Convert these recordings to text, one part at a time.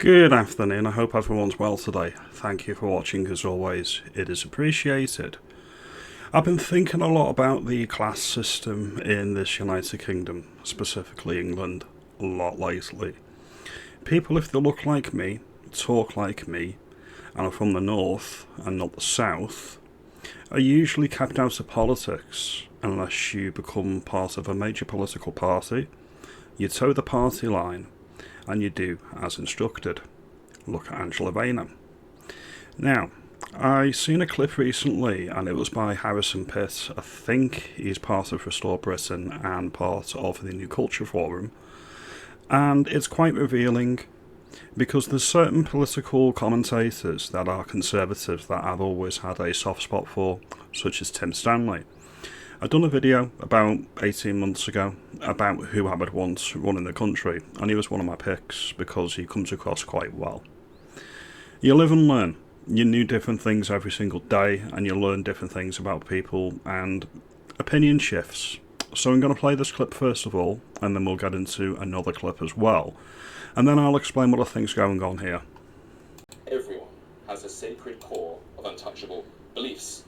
Good afternoon, I hope everyone's well today. Thank you for watching as always, it is appreciated. I've been thinking a lot about the class system in this United Kingdom, specifically England, a lot lately. People, if they look like me, talk like me, and are from the north and not the south, are usually kept out of politics unless you become part of a major political party, you toe the party line, and you do as instructed. Look at Angela Rayner. Now, I seen a clip recently and it was by Harrison Pitt. I think he's part of Restore Britain and part of the New Culture Forum. And it's quite revealing because there's certain political commentators that are conservative that I've always had a soft spot for, such as Tim Stanley. I've done a video about 18 months ago about who I would want running the country, and he was one of my picks because he comes across quite well. You live and learn. You knew different things every single day, and you learn different things about people, and opinion shifts. So I'm going to play this clip first of all, and then we'll get into another clip as well. And then I'll explain what I think's going on here. Everyone has a sacred core of untouchable beliefs.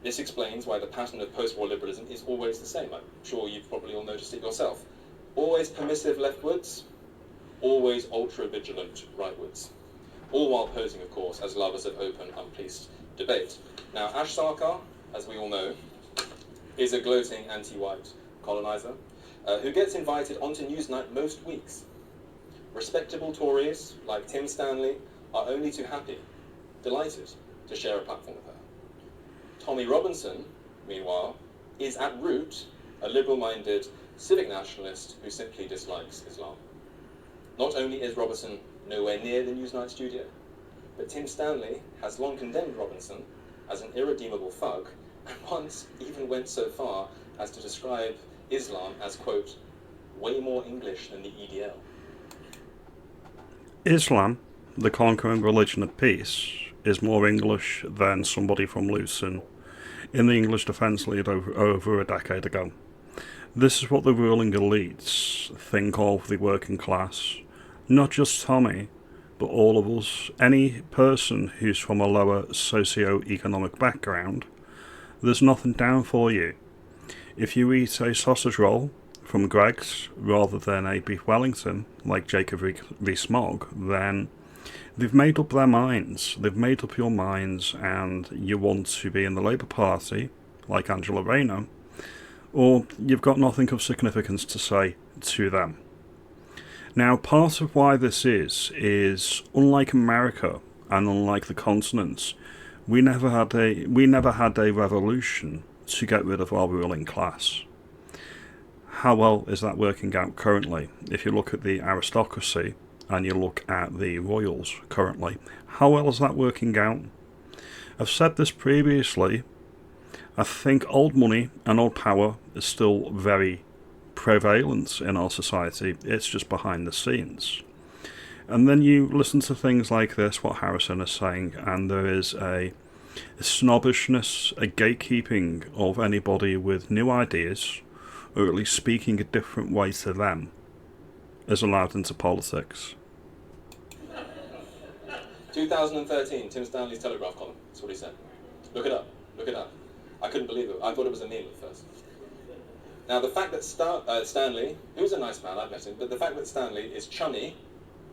This explains why the pattern of post-war liberalism is always the same. I'm sure you've probably all noticed it yourself. Always permissive leftwards, always ultra-vigilant rightwards. All while posing, of course, as lovers of open, unpoliced debate. Now, Ash Sarkar, as we all know, is a gloating anti-white coloniser who gets invited onto Newsnight most weeks. Respectable Tories, like Tim Stanley, are only too happy, delighted, to share a platform with her. Tommy Robinson, meanwhile, is at root a liberal-minded civic nationalist who simply dislikes Islam. Not only is Robinson nowhere near the Newsnight studio, but Tim Stanley has long condemned Robinson as an irredeemable thug, and once even went so far as to describe Islam as, quote, way more English than the EDL. Islam, the conquering religion of peace, is more English than somebody from Luton in the English Defence League over a decade ago. This is what the ruling elites think of the working class. Not just Tommy, but all of us. Any person who's from a lower socioeconomic background, there's nothing down for you. If you eat a sausage roll from Greg's rather than a beef Wellington, like Jacob Rees-Mogg, then they've made up their minds. They've made up your minds, and you want to be in the Labour Party, like Angela Rayner, or you've got nothing of significance to say to them. Now, part of why this is unlike America and unlike the continents, we never had a revolution to get rid of our ruling class. How well is that working out currently? If you look at the aristocracy and you look at the royals currently, how well is that working out? I've said this previously. I think old money and old power is still very prevalent in our society. It's just behind the scenes. And then you listen to things like this, what Harrison is saying, and there is a snobbishness, a gatekeeping of anybody with new ideas, or at least speaking a different way to them, is allowed into politics. 2013, Tim Stanley's Telegraph column. That's what he said. Look it up. Look it up. I couldn't believe it. I thought it was a meme at first. Now, the fact that Stanley, who's a nice man, I've met him, but the fact that Stanley is chummy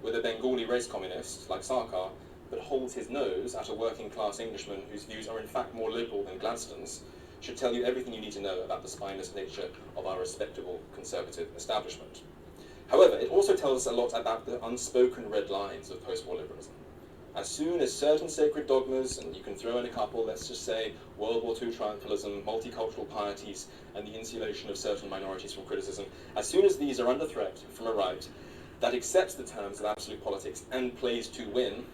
with a Bengali race communist like Sarkar, but holds his nose at a working-class Englishman whose views are in fact more liberal than Gladstone's, should tell you everything you need to know about the spineless nature of our respectable conservative establishment. However, it also tells us a lot about the unspoken red lines of post-war liberalism. As soon as certain sacred dogmas, and you can throw in a couple, let's just say World War II triumphalism, multicultural pieties, and the insulation of certain minorities from criticism, as soon as these are under threat from a right that accepts the terms of absolute politics and plays to win,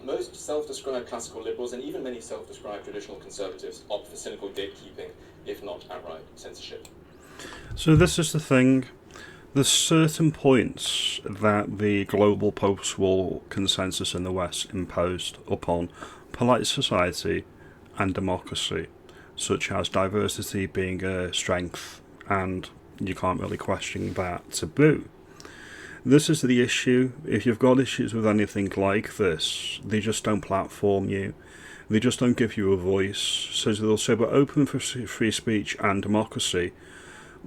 most self-described classical liberals and even many self-described traditional conservatives opt for cynical gatekeeping, if not outright censorship. So this is the thing. There's certain points that the global post-war consensus in the West imposed upon polite society and democracy, such as diversity being a strength, and you can't really question that taboo. This is the issue. If you've got issues with anything like this, they just don't platform you. They just don't give you a voice. So they'll say we're open for free speech and democracy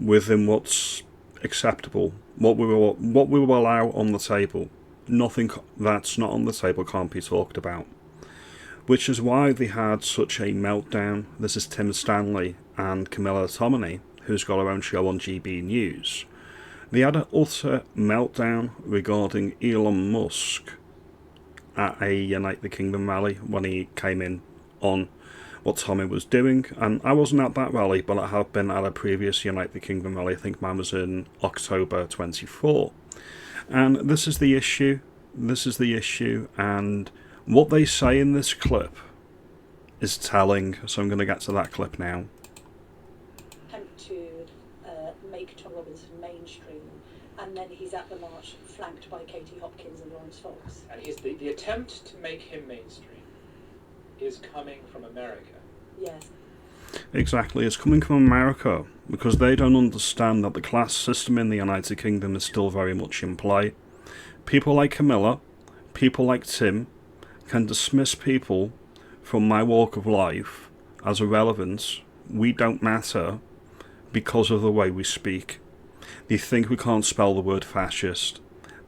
within what's acceptable, what we will allow on the table. Nothing that's not on the table can't be talked about. Which is why they had such a meltdown. This is Tim Stanley and Camilla Tominey, who's got her own show on GB News. They had an utter meltdown regarding Elon Musk at a Unite the Kingdom rally when he came in on what Tommy was doing. And I wasn't at that rally, but I have been at a previous Unite the Kingdom rally. I think mine was in October 24. And this is the issue. This is the issue. And what they say in this clip is telling. So I'm going to get to that clip now. Attempt to make Tom Robinson mainstream, and then he's at the march flanked by Katie Hopkins and Lawrence Fox. And the attempt to make him mainstream is coming from America. Yes. Exactly, it's coming from America because they don't understand that the class system in the United Kingdom is still very much in play. People like Camilla, people like Tim, can dismiss people from my walk of life as irrelevant. We don't matter because of the way we speak. They think we can't spell the word fascist.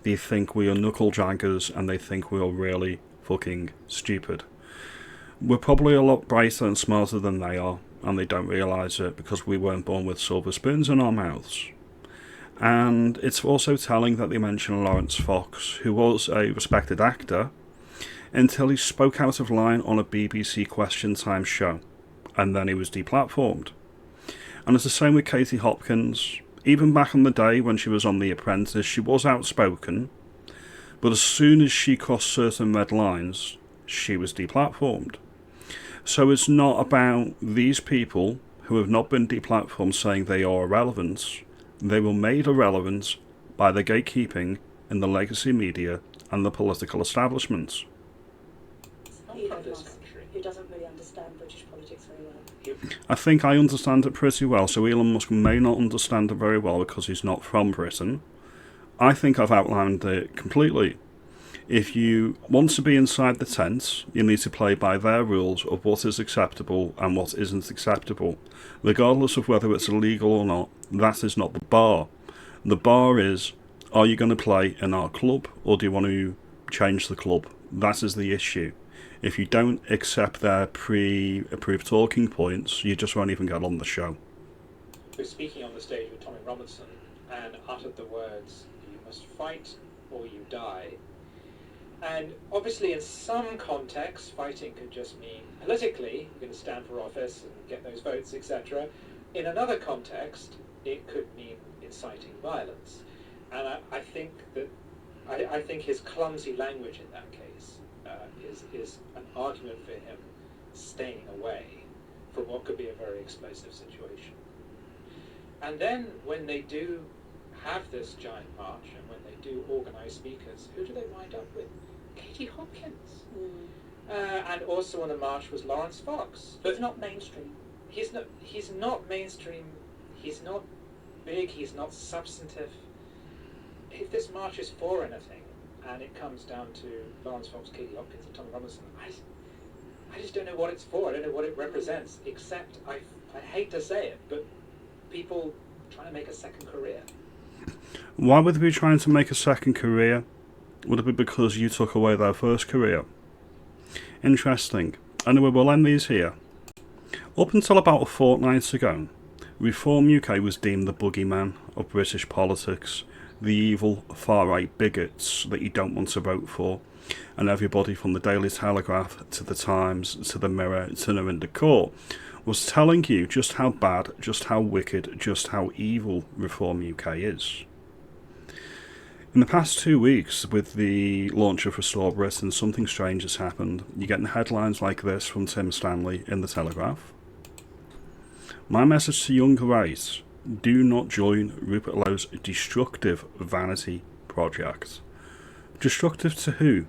They think we are knucklejaggers, and they think we are really fucking stupid. We're probably a lot brighter and smarter than they are, and they don't realise it because we weren't born with silver spoons in our mouths. And it's also telling that they mention Lawrence Fox, who was a respected actor, until he spoke out of line on a BBC Question Time show, and then he was deplatformed. And it's the same with Katie Hopkins. Even back in the day when she was on The Apprentice, she was outspoken, but as soon as she crossed certain red lines, she was deplatformed. So it's not about these people who have not been deplatformed saying they are irrelevant. They were made irrelevant by the gatekeeping in the legacy media and the political establishments. From this country. Who doesn't really understand British politics very well. I think I understand it pretty well, so Elon Musk may not understand it very well because he's not from Britain. I think I've outlined it completely. If you want to be inside the tent, you need to play by their rules of what is acceptable and what isn't acceptable. Regardless of whether it's illegal or not, that is not the bar. The bar is, are you going to play in our club or do you want to change the club? That is the issue. If you don't accept their pre-approved talking points, you just won't even get on the show. We're speaking on the stage with Tommy Robinson and uttered the words, "You must fight or you die." And obviously in some contexts, fighting could just mean politically, we're going to stand for office and get those votes, etc. In another context, it could mean inciting violence. And I think that I think his clumsy language in that case is an argument for him staying away from what could be a very explosive situation. And then when they do have this giant march and when they do organise speakers, who do they wind up with? Katie Hopkins. And also on the march was Lawrence Fox. But he's not mainstream. He's not mainstream. He's not big. He's not substantive. If this march is for anything, and it comes down to Lawrence Fox, Katie Hopkins, and Tommy Robinson, I just don't know what it's for. I don't know what it represents. Except I hate to say it, but people trying to make a second career. Why would they be trying to make a second career? Would it be because you took away their first career? Interesting. Anyway, we'll end these here. Up until about a fortnight ago, Reform UK was deemed the boogeyman of British politics, the evil far-right bigots that you don't want to vote for, and everybody from the Daily Telegraph to the Times to the Mirror to Narinder Kaur was telling you just how bad, just how wicked, just how evil Reform UK is. In the past 2 weeks, with the launch of Restore Britain, something strange has happened. You're getting headlines like this from Tim Stanley in the Telegraph. My message to young right: do not join Rupert Lowe's destructive vanity project. Destructive to who?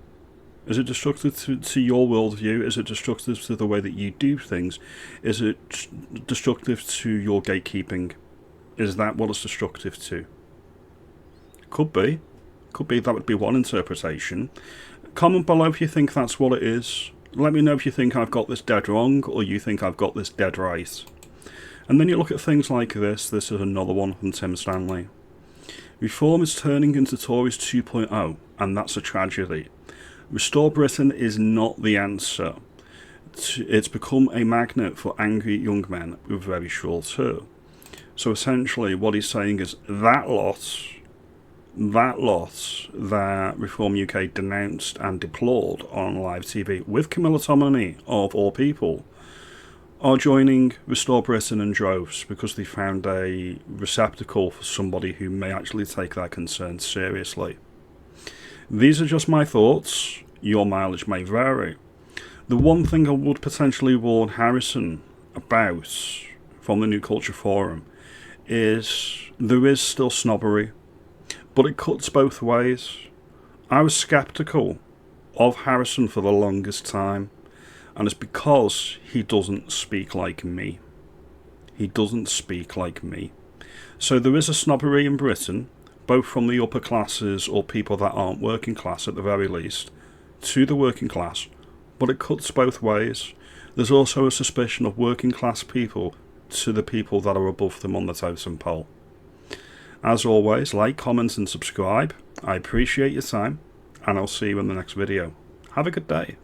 Is it destructive to your worldview? Is it destructive to the way that you do things? Is it destructive to your gatekeeping? Is that what it's destructive to? Could be. That would be one interpretation. Comment below if you think that's what it is. Let me know if you think I've got this dead wrong, or you think I've got this dead right. And then you look at things like this. This is another one from Tim Stanley. Reform is turning into Tories 2.0, and that's a tragedy. Restore Britain is not the answer. It's become a magnet for angry young men with very short hair. So essentially what he's saying is that lot that Reform UK denounced and deplored on live TV, with Camilla Tominey of all people, are joining Restore Britain in droves because they found a receptacle for somebody who may actually take their concerns seriously. These are just my thoughts. Your mileage may vary. The one thing I would potentially warn Harrison about from the New Culture Forum is there is still snobbery, but it cuts both ways. I was sceptical of Harrison for the longest time, and it's because he doesn't speak like me. He doesn't speak like me. So there is a snobbery in Britain, both from the upper classes or people that aren't working class at the very least, to the working class, but it cuts both ways. There's also a suspicion of working class people to the people that are above them on the totem pole. As always, like, comment and subscribe. I appreciate your time, and I'll see you in the next video. Have a good day.